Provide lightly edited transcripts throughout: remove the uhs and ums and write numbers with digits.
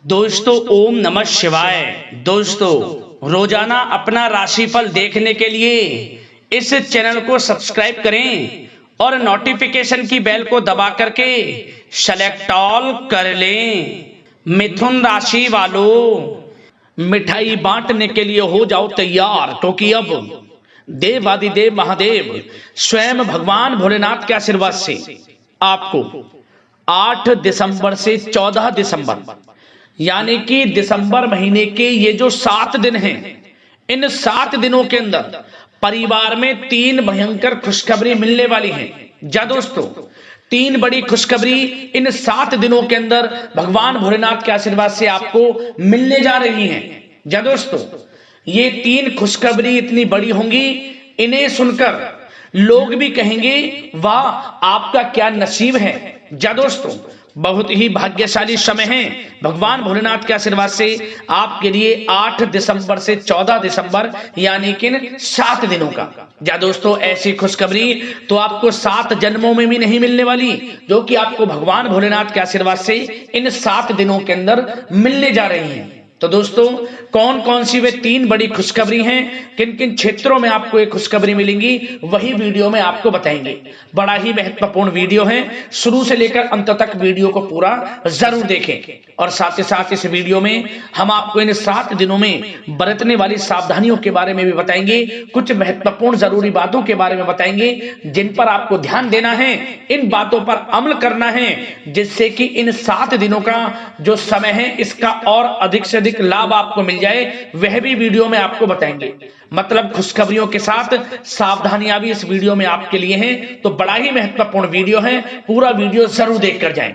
दोस्तों ओम नमः शिवाय। दोस्तों रोजाना अपना राशिफल देखने के लिए इस चैनल को सब्सक्राइब करें और नोटिफिकेशन की बेल को दबा करके सेलेक्ट ऑल कर लें। मिथुन राशि वालों, मिठाई बांटने के लिए हो जाओ तैयार, क्योंकि अब देवादिदेव महादेव स्वयं भगवान भोलेनाथ के आशीर्वाद से आपको 8 दिसंबर से 14 दिसंबर यानी कि दिसंबर महीने के ये जो 7 दिन हैं, इन 7 दिनों के अंदर परिवार में 3 भयंकर खुशखबरी मिलने वाली हैं। जा दोस्तों, 3 बड़ी खुशखबरी इन 7 दिनों के अंदर भगवान भोलेनाथ के आशीर्वाद से आपको मिलने जा रही हैं। जा दोस्तों, ये 3 खुशखबरी इतनी बड़ी होंगी, इन्हें सुनकर लोग भी कहेंगे वाह आपका क्या नसीब है। जा दोस्तों, बहुत ही भाग्यशाली समय है भगवान भोलेनाथ के आशीर्वाद से आपके लिए 8 दिसंबर से 14 दिसंबर यानी कि 7 दिनों का। जा दोस्तों, ऐसी खुशखबरी तो आपको 7 जन्मों में भी नहीं मिलने वाली, जो कि आपको भगवान भोलेनाथ के आशीर्वाद से इन 7 दिनों के अंदर मिलने जा रही हैं। तो दोस्तों, कौन कौन सी वे 3 बड़ी खुशखबरी हैं, किन किन क्षेत्रों में आपको एक खुशखबरी मिलेंगी, वही वीडियो में आपको बताएंगे। बड़ा ही महत्वपूर्ण वीडियो है, शुरू से लेकर अंत तक वीडियो को पूरा जरूर देखें। और साथ ही साथ इस वीडियो में हम आपको इन 7 दिनों में बरतने वाली सावधानियों के बारे में भी बताएंगे, कुछ महत्वपूर्ण जरूरी बातों के बारे में बताएंगे जिन पर आपको ध्यान देना है, इन बातों पर अमल करना है, जिससे कि इन 7 दिनों का जो समय है इसका और अधिक से अधिक लाभ आपको मिल जाए, वह भी वीडियो में आपको बताएंगे। मतलब खुशखबरियों के साथ सावधानियां भी इस वीडियो में आपके लिए हैं। तो बड़ा ही महत्वपूर्ण वीडियो है, पूरा वीडियो जरूर देखकर जाएं।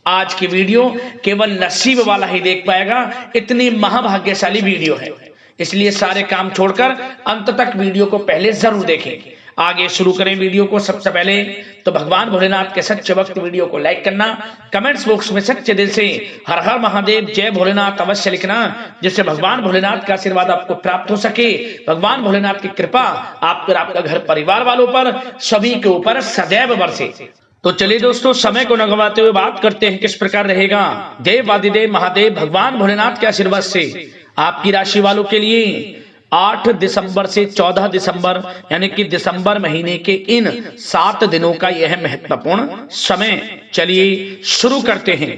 आज की वीडियो केवल नसीब वाला ही देख पाएगा, इतनी महाभाग्यशाली वीडियो है, इसलिए सारे काम छोड़कर अंत तक वीडियो को पहले जरूर देखें। आगे शुरू करें वीडियो को। सबसे पहले तो भगवान भोलेनाथ के सच्चे भक्त वीडियो को लाइक करना, कमेंट्स बॉक्स में सच्चे दिल से हर हर महादेव जय भोलेनाथ अवश्य लिखना, जिससे भगवान भोलेनाथ का आशीर्वाद आपको प्राप्त हो सके, भगवान भोलेनाथ की कृपा आप पर, आपका घर परिवार वालों पर, सभी के ऊपर सदैव बरसे। तो चलिए दोस्तों, समय को न गंवाते हुए बात करते हैं किस प्रकार रहेगा देवादिदेव महादेव भगवान भोलेनाथ के आशीर्वाद से आपकी राशि वालों के लिए 8 दिसंबर से 14 दिसंबर यानी कि दिसंबर महीने के इन 7 दिनों का यह महत्वपूर्ण समय। चलिए शुरू करते हैं।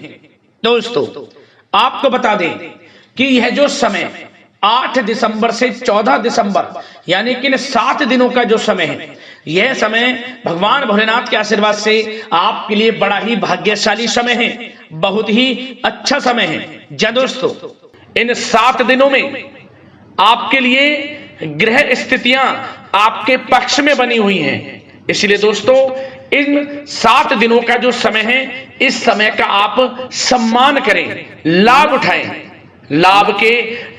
दोस्तों, आपको बता दें कि यह जो समय 8 दिसंबर से 14 दिसंबर यानी कि 7 दिनों का जो समय है, यह समय भगवान भोलेनाथ के आशीर्वाद से आपके लिए बड़ा ही भाग्यशाली समय है, बहुत ही अच्छा समय है। जा दोस्तों, इन 7 दिनों में आपके लिए ग्रह स्थितियां आपके पक्ष में बनी हुई हैं, इसलिए दोस्तों इन 7 दिनों का जो समय है, इस समय का आप सम्मान करें, लाभ उठाएं। लाभ के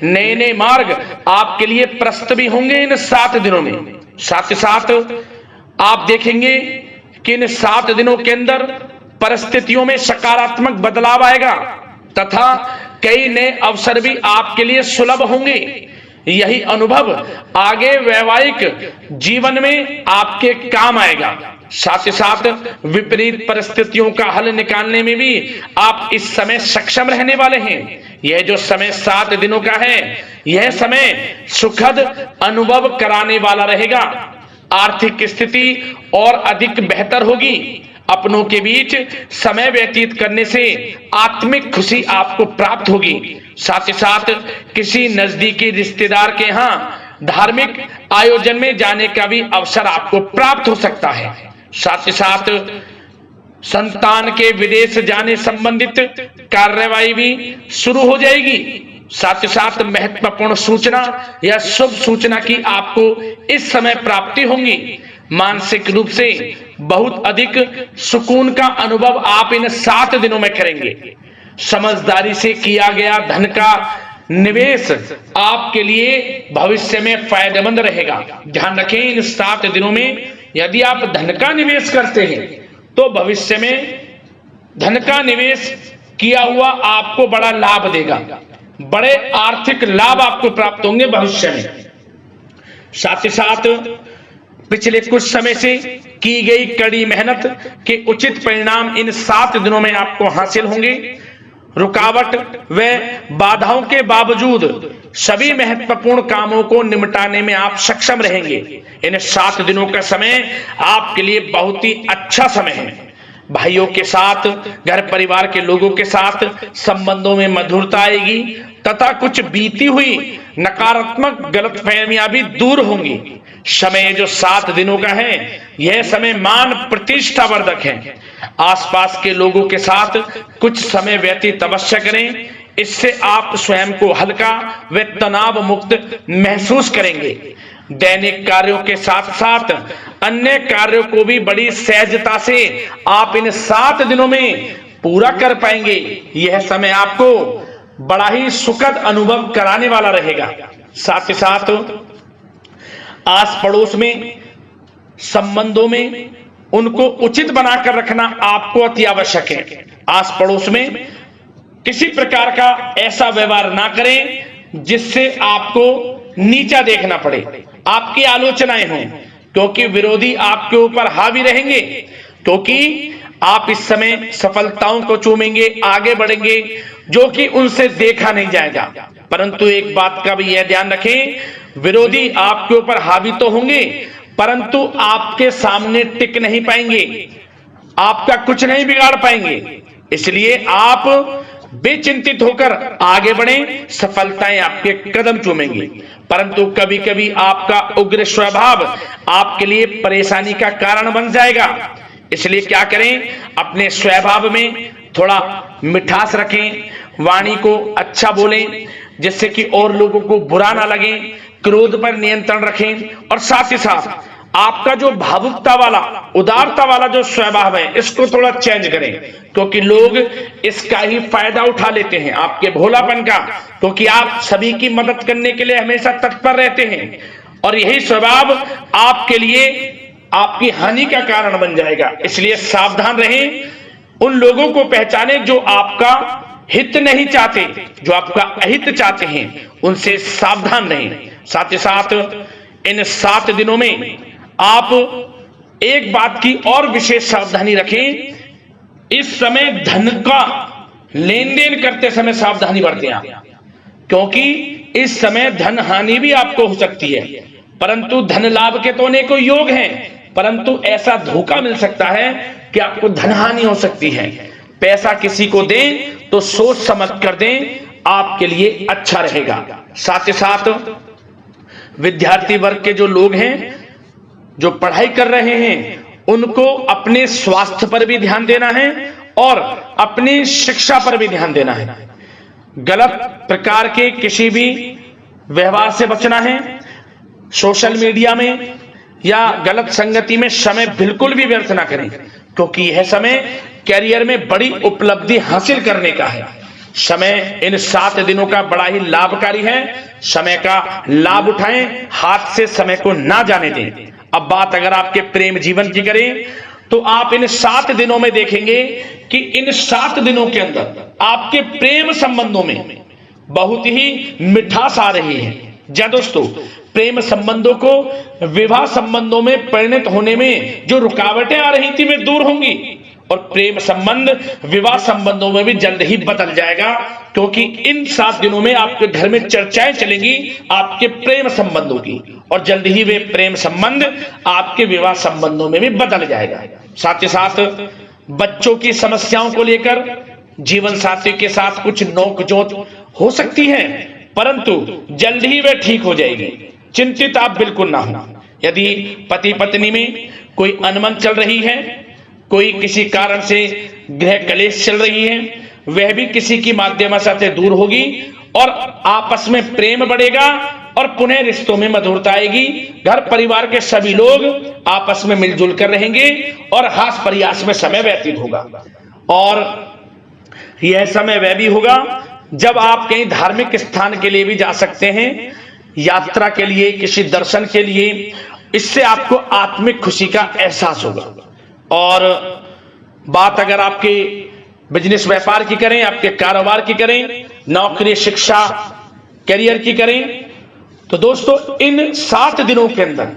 नए नए मार्ग आपके लिए प्रशस्त भी होंगे इन 7 दिनों में। साथ ही साथ आप देखेंगे कि इन 7 दिनों के अंदर परिस्थितियों में सकारात्मक बदलाव आएगा तथा कई नए अवसर भी आपके लिए सुलभ होंगे। यही अनुभव आगे वैवाहिक जीवन में आपके काम आएगा। साथ ही साथ विपरीत परिस्थितियों का हल निकालने में भी आप इस समय सक्षम रहने वाले हैं। यह जो समय 7 दिनों का है, यह समय सुखद अनुभव कराने वाला रहेगा। आर्थिक स्थिति और अधिक बेहतर होगी। अपनों के बीच समय व्यतीत करने से आत्मिक खुशी आपको प्राप्त होगी। साथ ही साथ किसी नजदीकी रिश्तेदार के यहाँ धार्मिक आयोजन में जाने का भी अवसर आपको प्राप्त हो सकता है। साथ ही साथ संतान के विदेश जाने संबंधित कार्यवाही भी शुरू हो जाएगी। साथ ही साथ महत्वपूर्ण सूचना या शुभ सूचना की आपको इस समय प्राप्ति होंगी। मानसिक रूप से बहुत अधिक सुकून का अनुभव आप इन 7 दिनों में करेंगे। समझदारी से किया गया धन का निवेश आपके लिए भविष्य में फायदेमंद रहेगा। ध्यान रखें, इन 7 दिनों में यदि आप धन का निवेश करते हैं तो भविष्य में धन का निवेश किया हुआ आपको बड़ा लाभ देगा, बड़े आर्थिक लाभ आपको प्राप्त होंगे भविष्य में। साथ ही साथ पिछले कुछ समय से की गई कड़ी मेहनत के उचित परिणाम इन 7 दिनों में आपको हासिल होंगे। रुकावट व बाधाओं के बावजूद सभी महत्वपूर्ण कामों को निपटाने में आप सक्षम रहेंगे। इन 7 दिनों का समय आपके लिए बहुत ही अच्छा समय है। भाइयों के साथ, घर परिवार के लोगों के साथ संबंधों में मधुरता आएगी तथा कुछ बीती हुई नकारात्मक गलतफहमियां भी दूर होंगी। समय जो 7 दिनों का है, यह समय मान प्रतिष्ठा वर्धक है। आसपास के लोगों के साथ कुछ समय व्यतीत अवश्य करें, इससे आप स्वयं को हल्का व तनाव मुक्त महसूस करेंगे। दैनिक कार्यों के साथ साथ अन्य कार्यों को भी बड़ी सहजता से आप इन 7 दिनों में पूरा कर पाएंगे। यह समय आपको बड़ा ही सुखद अनुभव कराने वाला रहेगा। साथ ही साथ आस पड़ोस में संबंधों में उनको उचित बनाकर रखना आपको अति आवश्यक है। आस पड़ोस में किसी प्रकार का ऐसा व्यवहार ना करें जिससे आपको नीचा देखना पड़े, आपकी आलोचनाएं हों, क्योंकि विरोधी आपके ऊपर हावी रहेंगे। क्योंकि आप इस समय सफलताओं को चूमेंगे, आगे बढ़ेंगे, जो कि उनसे देखा नहीं जाएगा। परंतु एक बात का भी यह ध्यान रखें, विरोधी आपके ऊपर हावी तो होंगे परंतु आपके सामने टिक नहीं पाएंगे, आपका कुछ नहीं बिगाड़ पाएंगे। इसलिए आप बेचिंतित होकर आगे बढ़ें, सफलताएं आपके कदम चूमेंगी। परंतु कभी कभी आपका उग्र स्वभाव आपके लिए परेशानी का कारण बन जाएगा। इसलिए क्या करें, अपने स्वभाव में थोड़ा मिठास रखें, वाणी को अच्छा बोलें जिससे कि और लोगों को बुरा ना लगे, क्रोध पर नियंत्रण रखें और साथ ही साथ आपका जो भावुकता वाला, उदारता वाला जो स्वभाव है, इसको थोड़ा चेंज करें, क्योंकि लोग इसका ही फायदा उठा लेते हैं, आपके भोलापन का, क्योंकि आप सभी की मदद करने के लिए हमेशा तत्पर रहते हैं और यही स्वभाव आपके लिए आपकी हानि का कारण बन जाएगा। इसलिए सावधान रहें, उन लोगों को पहचानें जो आपका हित नहीं चाहते, जो आपका अहित चाहते हैं, उनसे सावधान रहें। साथ ही साथ इन 7 दिनों में आप एक बात की और विशेष सावधानी रखें, इस समय धन का लेन देन करते समय सावधानी बरतें आप, क्योंकि इस समय धन हानि भी आपको हो सकती है। परंतु धन लाभ के तो अनेकों योग हैं, परंतु ऐसा धोखा मिल सकता है कि आपको धन हानि हो सकती है। पैसा किसी को दें तो सोच समझ कर दें, आपके लिए अच्छा रहेगा। साथ ही साथ विद्यार्थी वर्ग के जो लोग हैं, जो पढ़ाई कर रहे हैं, उनको अपने स्वास्थ्य पर भी ध्यान देना है और अपनी शिक्षा पर भी ध्यान देना है। गलत प्रकार के किसी भी व्यवहार से बचना है। सोशल मीडिया में या गलत संगति में समय बिल्कुल भी व्यर्थ ना करें, क्योंकि यह समय कैरियर में बड़ी उपलब्धि हासिल करने का है। समय इन 7 दिनों का बड़ा ही लाभकारी है। समय का लाभ उठाएं, हाथ से समय को ना जाने दें। अब बात अगर आपके प्रेम जीवन की करें तो आप इन 7 दिनों में देखेंगे कि इन 7 दिनों के अंदर आपके प्रेम संबंधों में बहुत ही मिठास आ रही है। जी दोस्तों, प्रेम संबंधों को विवाह संबंधों में परिणत होने में जो रुकावटें आ रही थी वे दूर होंगी और प्रेम संबंध विवाह संबंधों में भी जल्द ही बदल जाएगा, क्योंकि इन 7 दिनों में आपके घर में चर्चाएं चलेंगी आपके प्रेम संबंधों की और जल्द ही वे प्रेम संबंध आपके विवाह संबंधों में भी बदल जाएगा। साथ ही साथ बच्चों की समस्याओं को लेकर जीवन साथी के साथ कुछ नोकझोंक हो सकती है, परंतु जल्द ही वे ठीक हो जाएगी। चिंतित आप बिल्कुल ना हो। यदि पति पत्नी में कोई अनबन चल रही है, कोई किसी कारण से गृह कलेश चल रही है, वह भी किसी की माध्यम से दूर होगी और आपस में प्रेम बढ़ेगा और पुनः रिश्तों में मधुरता आएगी। घर परिवार के सभी लोग आपस में मिलजुल कर रहेंगे और हास प्रयास में समय व्यतीत होगा। और यह समय वह भी होगा जब आप कहीं धार्मिक स्थान के लिए भी जा सकते हैं, यात्रा के लिए, किसी दर्शन के लिए। इससे आपको आत्मिक खुशी का एहसास होगा। और बात अगर आपके बिजनेस व्यापार की करें, आपके कारोबार की करें, नौकरी शिक्षा करियर की करें, तो दोस्तों इन 7 दिनों के अंदर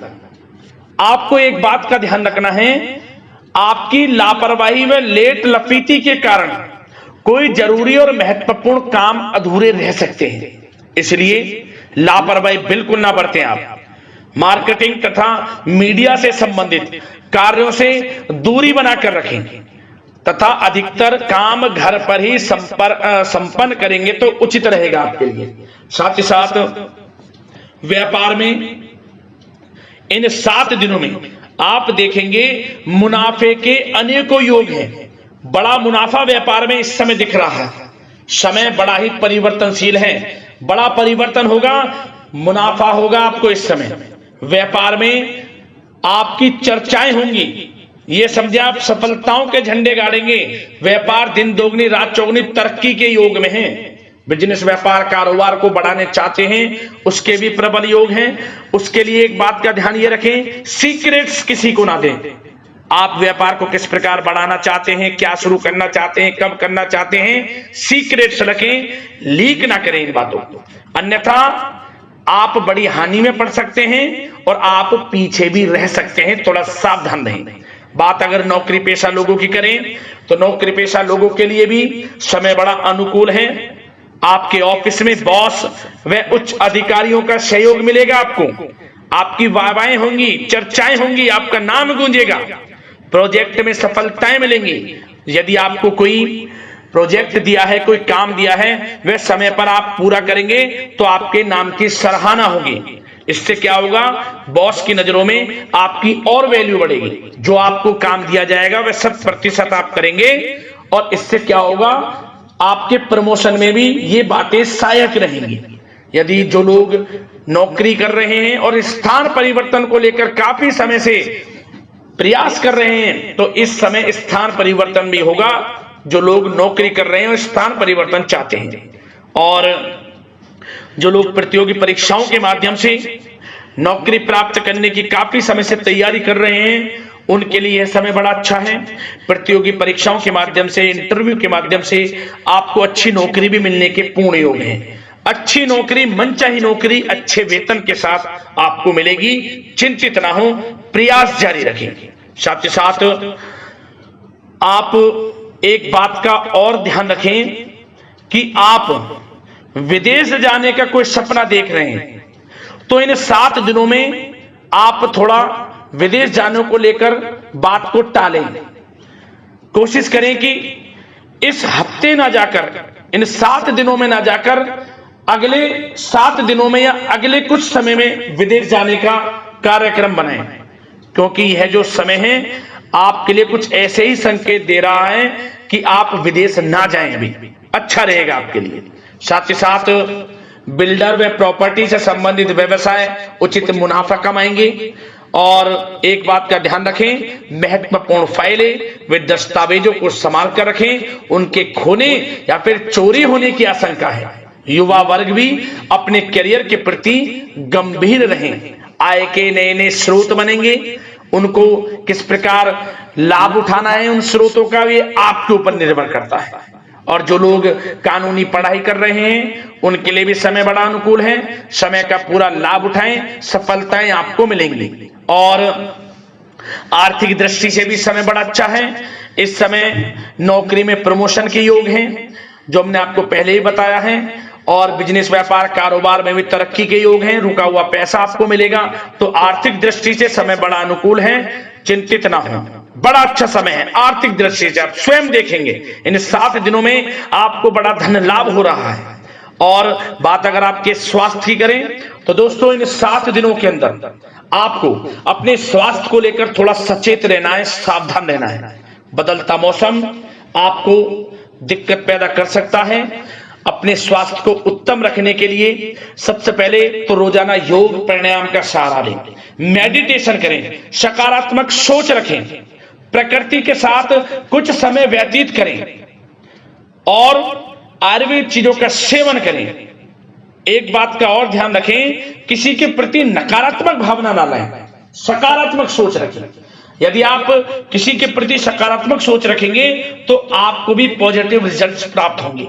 आपको एक बात का ध्यान रखना है, आपकी लापरवाही व लेट लफीती के कारण कोई जरूरी और महत्वपूर्ण काम अधूरे रह सकते हैं, इसलिए लापरवाही बिल्कुल ना बरतें। आप मार्केटिंग तथा मीडिया से संबंधित कार्यों से दूरी बनाकर रखें तथा अधिकतर काम घर पर ही संपन्न करेंगे तो उचित रहेगा आपके लिए। साथ ही साथ व्यापार में इन 7 दिनों में आप देखेंगे मुनाफे के अनेकों योग हैं। बड़ा मुनाफा व्यापार में इस समय दिख रहा है। समय बड़ा ही परिवर्तनशील है, बड़ा परिवर्तन होगा, मुनाफा होगा आपको इस समय। व्यापार में आपकी चर्चाएं होंगी, ये समझे आप सफलताओं के झंडे गाड़ेंगे। व्यापार दिन दोगुनी रात चौगुनी तरक्की के योग में है। बिजनेस व्यापार कारोबार को बढ़ाने चाहते हैं, उसके भी प्रबल योग हैं। उसके लिए एक बात का ध्यान ये रखें, सीक्रेट्स किसी को ना दें। आप व्यापार को किस प्रकार बढ़ाना चाहते हैं, क्या शुरू करना चाहते हैं, कब करना चाहते हैं, सीक्रेट्स रखें, लीक ना करें इन बातों को, अन्यथा आप बड़ी हानि में पड़ सकते हैं और आप पीछे भी रह सकते हैं। थोड़ा सावधान रहें। बात अगर नौकरी पेशा लोगों की करें तो नौकरी पेशा लोगों के लिए भी समय बड़ा अनुकूल है। आपके ऑफिस में बॉस व उच्च अधिकारियों का सहयोग मिलेगा आपको, आपकी वाहवाहें होंगी, चर्चाएं होंगी, आपका नाम गूंजेगा, प्रोजेक्ट में सफलताएं मिलेंगी। यदि आपको कोई प्रोजेक्ट दिया है, कोई काम दिया है, वह समय पर आप पूरा करेंगे तो आपके नाम की सराहना होगी। इससे क्या होगा, बॉस की नजरों में आपकी और वैल्यू बढ़ेगी। जो आपको काम दिया जाएगा वह 100% आप करेंगे और इससे क्या होगा, आपके प्रमोशन में भी ये बातें सहायक रहेंगी। यदि जो लोग नौकरी कर रहे हैं और स्थान परिवर्तन को लेकर काफी समय से प्रयास कर रहे हैं तो इस समय स्थान परिवर्तन भी होगा। जो लोग नौकरी कर रहे हैं और स्थान परिवर्तन चाहते हैं, और जो लोग प्रतियोगी परीक्षाओं के माध्यम से नौकरी प्राप्त करने की काफी समय से तैयारी कर रहे हैं, उनके लिए यह समय बड़ा अच्छा है। प्रतियोगी परीक्षाओं के माध्यम से, इंटरव्यू के माध्यम से आपको अच्छी नौकरी भी मिलने के पूर्ण योग हैं। अच्छी नौकरी, मनचाही नौकरी अच्छे वेतन के साथ आपको मिलेगी। चिंतित ना हो, प्रयास जारी रखें। साथ ही साथ आप एक बात का और ध्यान रखें कि आप विदेश जाने का कोई सपना देख रहे हैं तो इन 7 दिनों में आप थोड़ा विदेश जाने को लेकर बात को टालें। कोशिश करें कि इस हफ्ते ना जाकर, इन 7 दिनों में ना जाकर, अगले 7 दिनों में या अगले कुछ समय में विदेश जाने का कार्यक्रम बनाएं, क्योंकि यह जो समय है आपके लिए कुछ ऐसे ही संकेत दे रहा है कि आप विदेश ना जाएं, अभी अच्छा रहेगा आपके लिए। साथ ही साथ बिल्डर व प्रॉपर्टी से संबंधित व्यवसाय उचित मुनाफा कमाएंगे। और एक बात का ध्यान रखें, महत्वपूर्ण फाइलें व दस्तावेजों को संभाल कर रखें, उनके खोने या फिर चोरी होने की आशंका है। युवा वर्ग भी अपने करियर के प्रति गंभीर रहें। आय के नए नए स्रोत बनेंगे, उनको किस प्रकार लाभ उठाना है उन स्रोतों का, ये आपके ऊपर निर्भर करता है। और जो लोग कानूनी पढ़ाई कर रहे हैं उनके लिए भी समय बड़ा अनुकूल है। समय का पूरा लाभ उठाएं, सफलताएं आपको मिलेंगी। और आर्थिक दृष्टि से भी समय बड़ा अच्छा है। इस समय नौकरी में प्रमोशन के योग हैं, जो हमने आपको पहले ही बताया है। और बिजनेस व्यापार कारोबार में भी तरक्की के योग हैं, रुका हुआ पैसा आपको मिलेगा। तो आर्थिक दृष्टि से समय बड़ा अनुकूल है, चिंतित ना हो, बड़ा अच्छा समय है आर्थिक दृष्टि से। आप स्वयं देखेंगे इन 7 दिनों में आपको बड़ा धन लाभ हो रहा है। और बात अगर आपके स्वास्थ्य की करें तो दोस्तों इन 7 दिनों के अंदर आपको अपने स्वास्थ्य को लेकर थोड़ा सचेत रहना है, सावधान रहना है। बदलता मौसम आपको दिक्कत पैदा कर सकता है। अपने स्वास्थ्य को उत्तम रखने के लिए सबसे पहले तो रोजाना योग प्राणायाम का सहारा लें, मेडिटेशन करें, सकारात्मक सोच रखें, प्रकृति के साथ कुछ समय व्यतीत करें और आयुर्वेद चीजों का सेवन करें। एक बात का और ध्यान रखें, किसी के प्रति नकारात्मक भावना ना लाएं, सकारात्मक सोच रखें। यदि आप किसी के प्रति सकारात्मक सोच रखेंगे तो आपको भी पॉजिटिव रिजल्ट्स प्राप्त होंगे।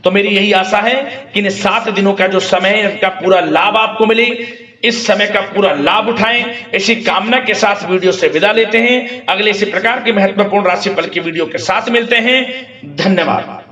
तो मेरी यही आशा है कि इन 7 दिनों का जो समय है इसका पूरा लाभ आपको मिले। इस समय का पूरा लाभ उठाएं, ऐसी कामना के साथ वीडियो से विदा लेते हैं। अगले इसी प्रकार के महत्वपूर्ण राशिफल की वीडियो के साथ मिलते हैं। धन्यवाद।